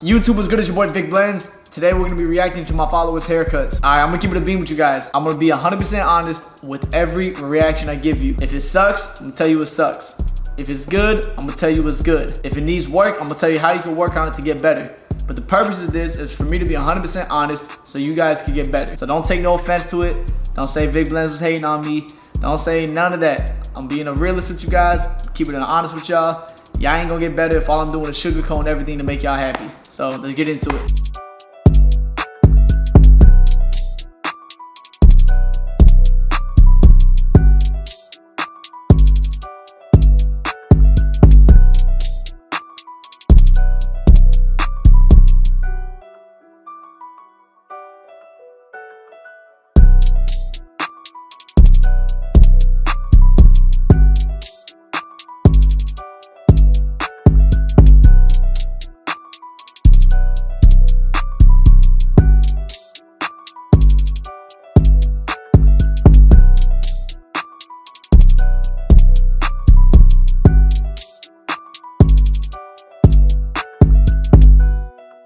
YouTube, what's good? It's your boy VicBlends. Today we're going to be reacting to my followers' haircuts. Alright, I'm going to keep it a beam with you guys. I'm going to be 100% honest with every reaction I give you. If it sucks, I'm going to tell you it sucks. If it's good, I'm going to tell you it's good. If it needs work, I'm going to tell you how you can work on it to get better. But the purpose of this is for me to be 100% honest so you guys can get better. So don't take no offense to it. Don't say VicBlends was hating on me. Don't say none of that. I'm being a realist with you guys, keeping it honest with y'all. Y'all ain't gonna get better if all I'm doing is sugarcoating everything to make y'all happy. So let's get into it.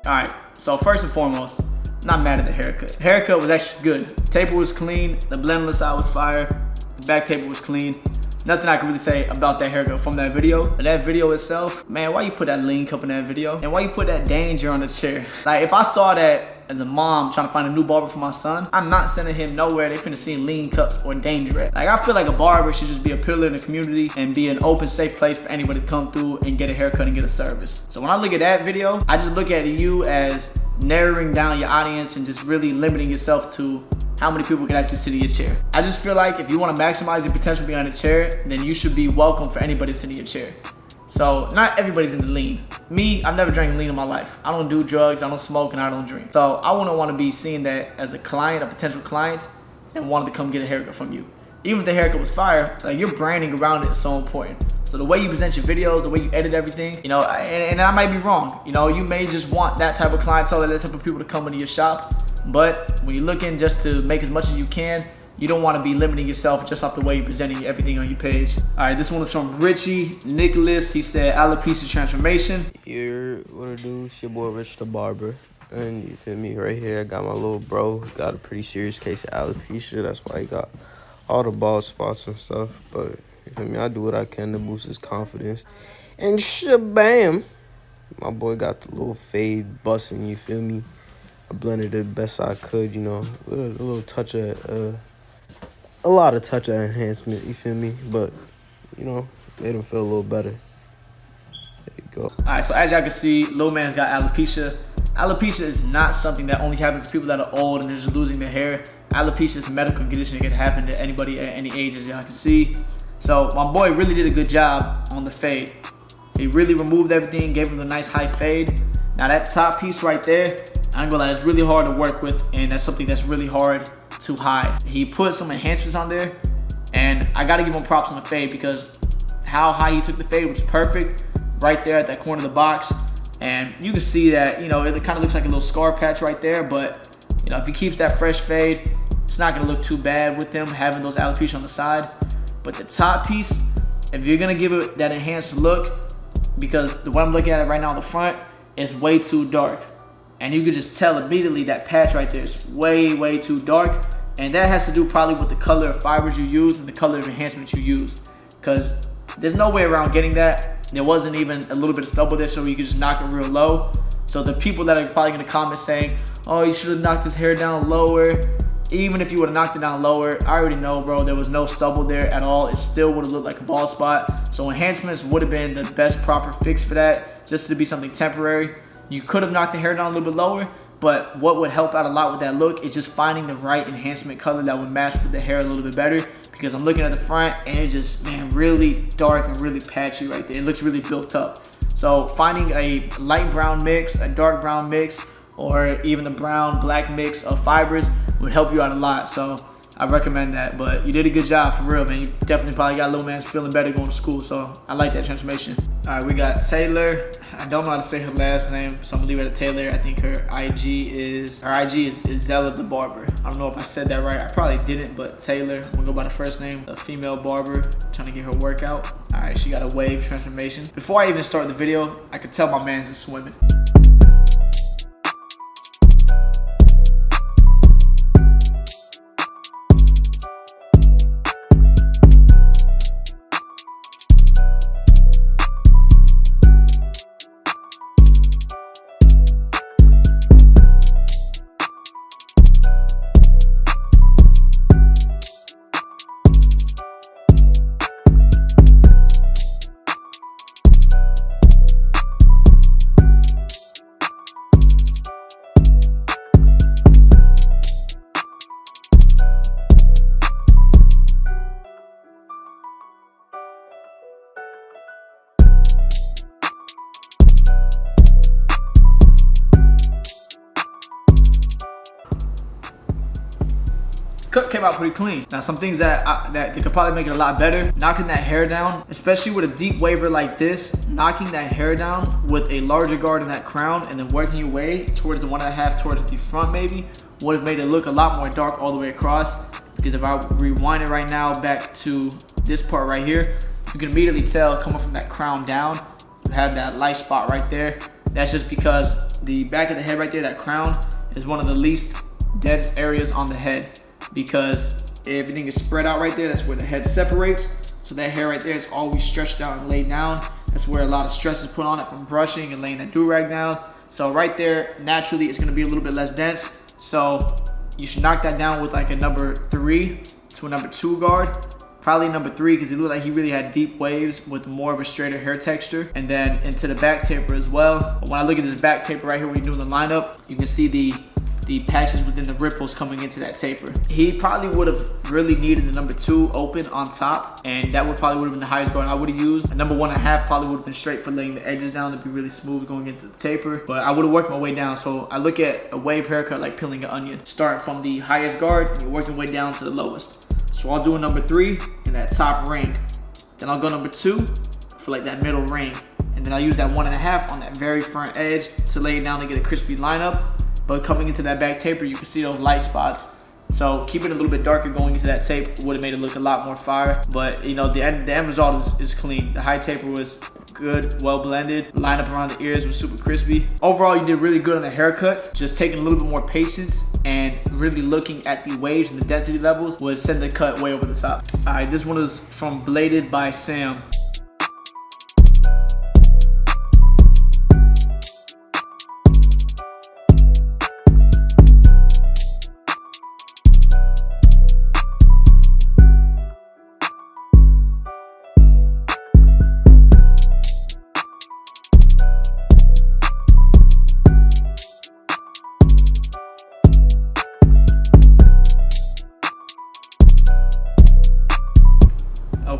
Alright, so first and foremost, not mad at the haircut. The haircut was actually good. The taper was clean, the blend on the side was fire, the back taper was clean. Nothing I can really say about that haircut from that video. But that video itself, man, why you put that lean cup in that video? And why you put that danger on the chair? Like, if I saw that as a mom trying to find a new barber for my son, I'm not sending him nowhere they finna see lean cups or danger at. Like, I feel like a barber should just be a pillar in the community and be an open, safe place for anybody to come through and get a haircut and get a service. So when I look at that video, I just look at you as narrowing down your audience and just really limiting yourself to how many people can actually sit in your chair. I just feel like if you want to maximize your potential behind a chair, then you should be welcome for anybody to sit in your chair. So not everybody's into lean. Me, I've never drank lean in my life. I don't do drugs, I don't smoke, and I don't drink. So I wouldn't want to be seen that as a client, a potential client, and wanted to come get a haircut from you. Even if the haircut was fire, like, your branding around it is so important. So the way you present your videos, the way you edit everything, you know, and I might be wrong. You know, you may just want that type of clientele, that type of people to come into your shop. But when you're looking just to make as much as you can, you don't want to be limiting yourself just off the way you're presenting everything on your page. All right, this one is from Richie Nicholas. He said, alopecia transformation. Here, what it do? It's your boy Rich the Barber. And you feel me, right here, I got my little bro. He got a pretty serious case of alopecia. That's why he got all the bald spots and stuff. But you feel me, I do what I can to boost his confidence. And shabam, my boy got the little fade busting, you feel me? I blended it best I could, you know, with a little touch of, a lot of touch of enhancement, you feel me? But, you know, made him feel a little better. There you go. All right, so as y'all can see, Lil Man's got alopecia. Alopecia is not something that only happens to people that are old and they're just losing their hair. Alopecia is a medical condition that can happen to anybody at any age, as y'all can see. So my boy really did a good job on the fade. He really removed everything, gave him a nice high fade. Now that top piece right there, I ain't gonna lie, it's really hard to work with, and that's something that's really hard to hide. He put some enhancements on there, and I gotta give him props on the fade because how high he took the fade was perfect right there at that corner of the box. And you can see that, you know, it kind of looks like a little scar patch right there, but you know, if he keeps that fresh fade, it's not gonna look too bad with him having those alopecia on the side. But the top piece, if you're gonna give it that enhanced look, because the way I'm looking at it right now on the front, it's way too dark. And you can just tell immediately that patch right there is way, way too dark. And that has to do probably with the color of fibers you use and the color of enhancements you use. Because there's no way around getting that. There wasn't even a little bit of stubble there, so you could just knock it real low. So the people that are probably gonna comment saying, oh, you should have knocked his hair down lower. Even if you would have knocked it down lower, I already know, bro, there was no stubble there at all. It still would have looked like a bald spot. So enhancements would have been the best proper fix for that, just to be something temporary. You could have knocked the hair down a little bit lower, but what would help out a lot with that look is just finding the right enhancement color that would match with the hair a little bit better. Because I'm looking at the front and it's just, man, really dark and really patchy right there. It looks really built up. So finding a light brown mix, a dark brown mix, or even the brown black mix of fibers would help you out a lot. So I recommend that. But you did a good job, for real, man. You definitely probably got Lil Man's feeling better going to school. So I like that transformation. All right, we got Taylor. I don't know how to say her last name, so I'm gonna leave it at Taylor. I think her IG is Zella the Barber. I don't know if I said that right. I probably didn't, but Taylor, I'm gonna go by the first name. A female barber trying to get her workout. All right, she got a wave transformation. Before I even start the video, I could tell my man's is swimming. cut came out pretty clean. Now some things that they could probably make it a lot better, knocking that hair down, especially with a deep waver like this, knocking that hair down with a larger guard in that crown and then working your way towards the 1.5 towards the front maybe would have made it look a lot more dark all the way across. Because if I rewind it right now back to this part right here, you can immediately tell coming from that crown down, you have that light spot right there. That's just because the back of the head right there, that crown, is one of the least dense areas on the head, because everything is spread out right there. That's where the head separates. So that hair right there is always stretched out and laid down. That's where a lot of stress is put on it from brushing and laying that do-rag down. So right there, naturally, it's gonna be a little bit less dense. So you should knock that down with like a number 3 to a number 2 guard. Probably number 3, because it looked like he really had deep waves with more of a straighter hair texture. And then into the back taper as well. But when I look at this back taper right here, when you're doing the lineup, you can see the patches within the ripples coming into that taper. He probably would have really needed the number 2 open on top, and that would probably would have been the highest guard I would have used. A number 1.5 probably would have been straight for laying the edges down to be really smooth going into the taper, but I would have worked my way down. So I look at a wave haircut like peeling an onion, starting from the highest guard and you're working way down to the lowest. So I'll do a number 3 in that top ring, then I'll go number 2 for like that middle ring, and then I'll use that 1.5 on that very front edge to lay it down to get a crispy lineup. But coming into that back taper, you can see those light spots. So keeping it a little bit darker going into that tape would have made it look a lot more fire. But you know, the end result is clean. The high taper was good, well blended. The lineup around the ears was super crispy. Overall, you did really good on the haircuts. Just taking a little bit more patience and really looking at the waves and the density levels would send the cut way over the top. All right, this one is from Bladed by Sam.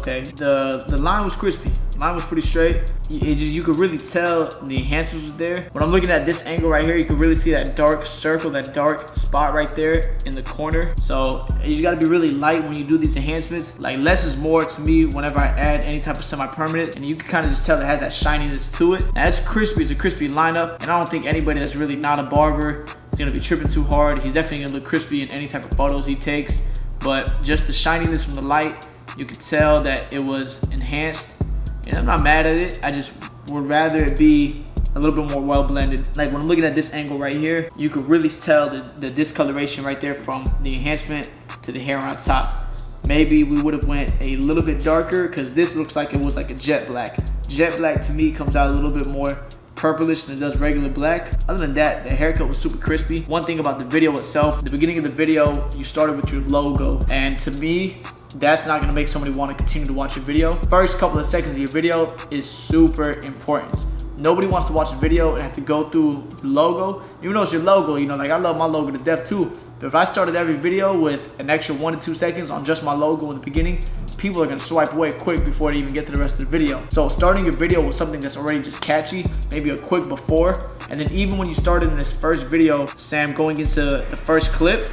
Okay, the line was crispy. Line was pretty straight. You could really tell the enhancements was there. When I'm looking at this angle right here, you can really see that dark circle, that dark spot right there in the corner. So you gotta be really light when you do these enhancements. Like less is more to me whenever I add any type of semi-permanent, and you can kind of just tell it has that shininess to it. Now it's crispy, it's a crispy lineup, and I don't think anybody that's really not a barber is gonna be tripping too hard. He's definitely gonna look crispy in any type of photos he takes, but just the shininess from the light, you could tell that it was enhanced, and I'm not mad at it. I just would rather it be a little bit more well blended. Like when I'm looking at this angle right here, you could really tell the discoloration right there from the enhancement to the hair on top. Maybe we would have went a little bit darker, because this looks like it was like a jet black. Jet black to me comes out a little bit more purplish than it does regular black. Other than that, the haircut was super crispy. One thing about the video itself, the beginning of the video, you started with your logo, and to me, that's not gonna make somebody want to continue to watch your video. First couple of seconds of your video is super important. Nobody wants to watch a video and have to go through your logo. Even though it's your logo, you know, like I love my logo to death too. But if I started every video with an extra 1 to 2 seconds on just my logo in the beginning, people are gonna swipe away quick before they even get to the rest of the video. So starting your video with something that's already just catchy, maybe a quick before, and then even when you started in this first video, Sam, going into the first clip,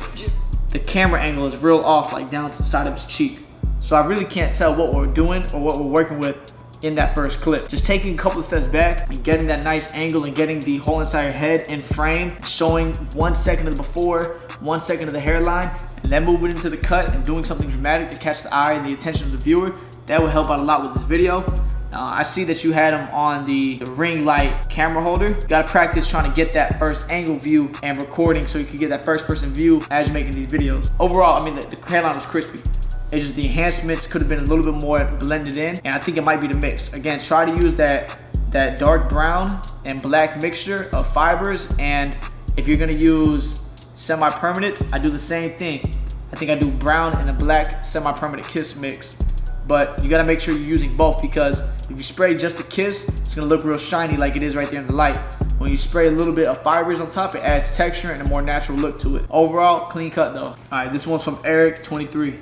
the camera angle is real off, like down to the side of his cheek. So I really can't tell what we're doing or what we're working with in that first clip. Just taking a couple of steps back and getting that nice angle and getting the whole entire head in frame, showing 1 second of the before, 1 second of the hairline, and then moving into the cut and doing something dramatic to catch the eye and the attention of the viewer, that will help out a lot with this video. I see that you had him on the ring light camera holder. You gotta practice trying to get that first angle view and recording so you can get that first person view as you're making these videos. Overall, I mean, the hairline was crispy. It's just the enhancements could have been a little bit more blended in, and I think it might be the mix. Again, try to use that dark brown and black mixture of fibers, and if you're gonna use semi-permanent, I do the same thing. I think I do brown and a black semi-permanent kiss mix, but you gotta make sure you're using both, because if you spray just a kiss, it's gonna look real shiny like it is right there in the light. When you spray a little bit of fibers on top, it adds texture and a more natural look to it. Overall, clean cut though. All right, this one's from Eric, 23.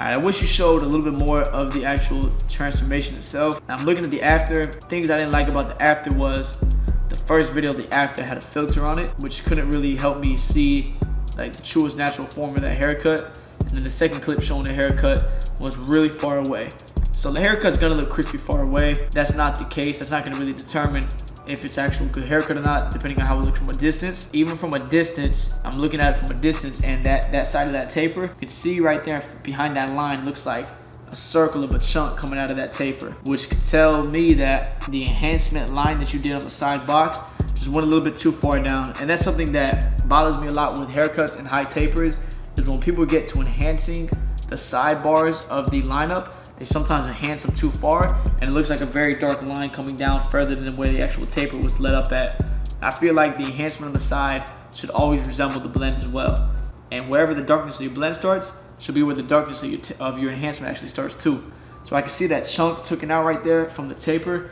Alright, I wish you showed a little bit more of the actual transformation itself. Now, I'm looking at the after. Things I didn't like about the after was the first video of the after had a filter on it, which couldn't really help me see like the truest natural form of that haircut. And then the second clip showing the haircut was really far away. So the haircut's gonna look crispy far away. That's not the case. That's not gonna really determine if it's actual good haircut or not, depending on how it looks from a distance. Even from a distance, I'm looking at it from a distance, and that side of that taper, you can see right there behind that line looks like a circle of a chunk coming out of that taper, which could tell me that the enhancement line that you did on the side box just went a little bit too far down. And that's something that bothers me a lot with haircuts and high tapers, is when people get to enhancing the sidebars of the lineup, they sometimes enhance them too far, and it looks like a very dark line coming down further than where the actual taper was let up at. I feel like the enhancement on the side should always resemble the blend as well. And wherever the darkness of your blend starts, should be where the darkness of your enhancement actually starts too. So I can see that chunk taken out right there from the taper,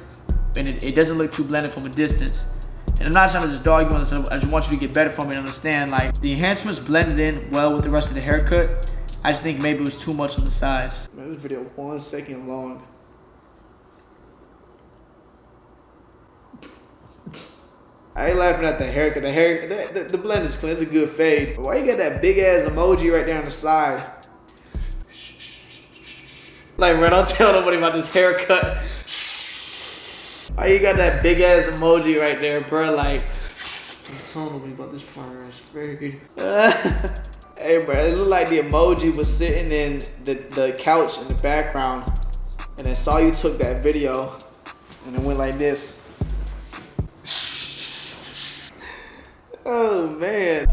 and it doesn't look too blended from a distance. And I'm not trying to just dog you on this, I just want you to get better from it and understand, like, the enhancements blended in well with the rest of the haircut. I just think maybe it was too much on the sides. Man, this video 1 second long. I ain't laughing at the haircut. The blend is clean. It's a good fade. But why you got that big ass emoji right there on the side? Like, bro, don't tell nobody about this haircut. Why you got that big ass emoji right there, bro? Like, don't tell nobody about this fire ass fade. Hey, bro, it looked like the emoji was sitting in the couch in the background, and I saw you took that video, and it went like this. Oh, man.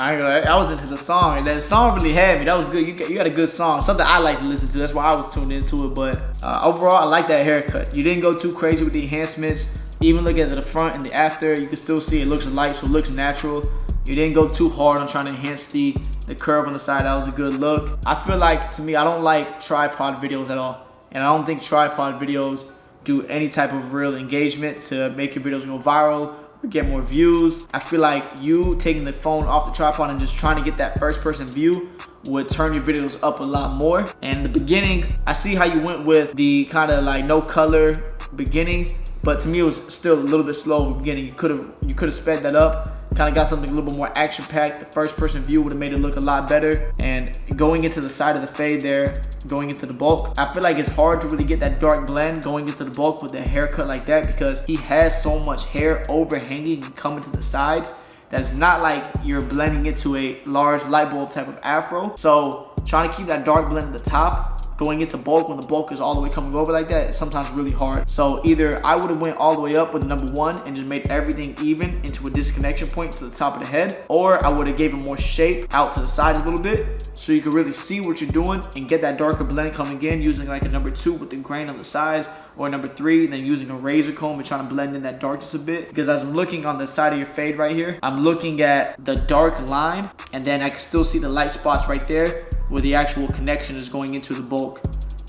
I ain't gonna lie, I was into the song. That song really had me. That was good. You got a good song. Something I like to listen to. That's why I was tuned into it. But overall, I like that haircut. You didn't go too crazy with the enhancements. Even looking at the front and the after, you can still see it looks light, so it looks natural. You didn't go too hard on trying to enhance the curve on the side. That was a good look. I feel like, to me, I don't like tripod videos at all. And I don't think tripod videos do any type of real engagement to make your videos go viral or get more views. I feel like you taking the phone off the tripod and just trying to get that first person view would turn your videos up a lot more. And in the beginning, I see how you went with the kind of like no color beginning, but to me it was still a little bit slow at the beginning. You could have sped that up, kind of got something a little bit more action packed. The first person view would have made it look a lot better. And going into the side of the fade there, going into the bulk, I feel like it's hard to really get that dark blend going into the bulk with a haircut like that, because he has so much hair overhanging and coming to the sides that it's not like you're blending into a large light bulb type of afro. So trying to keep that dark blend at the top, going into bulk when the bulk is all the way coming over like that, is sometimes really hard. So either I would have went all the way up with number one and just made everything even into a disconnection point to the top of the head, or I would have gave it more shape out to the sides a little bit so you can really see what you're doing and get that darker blend coming in, using like a number 2 with the grain on the sides, or number 3, then using a razor comb and trying to blend in that darkness a bit. Because as I'm looking on the side of your fade right here, I'm looking at the dark line, and then I can still see the light spots right there where the actual connection is going into the bulk.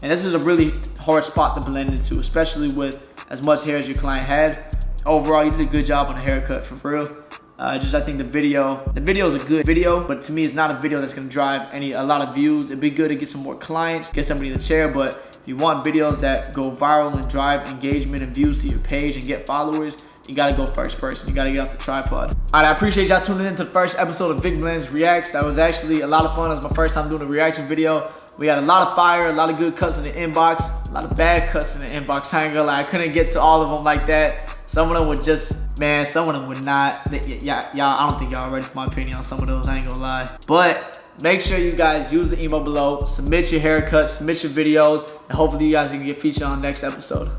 And this is a really hard spot to blend into, especially with as much hair as your client had. Overall, you did a good job on the haircut, for real. I think the video is a good video, but to me it's not a video that's gonna drive a lot of views. It'd be good to get some more clients, get somebody in the chair, but if you want videos that go viral and drive engagement and views to your page and get followers, you gotta go first person. You gotta get off the tripod. All right, I appreciate y'all tuning in to the first episode of VicBlends Reacts. That was actually a lot of fun. That was my first time doing a reaction video. We had a lot of fire, a lot of good cuts in the inbox, a lot of bad cuts in the inbox. I ain't gonna lie, I couldn't get to all of them like that. Some of them were just Man, some of them would not. Y'all, I don't think y'all ready for my opinion on some of those. I ain't gonna lie. But make sure you guys use the email below. Submit your haircuts, submit your videos, and hopefully you guys can get featured on the next episode.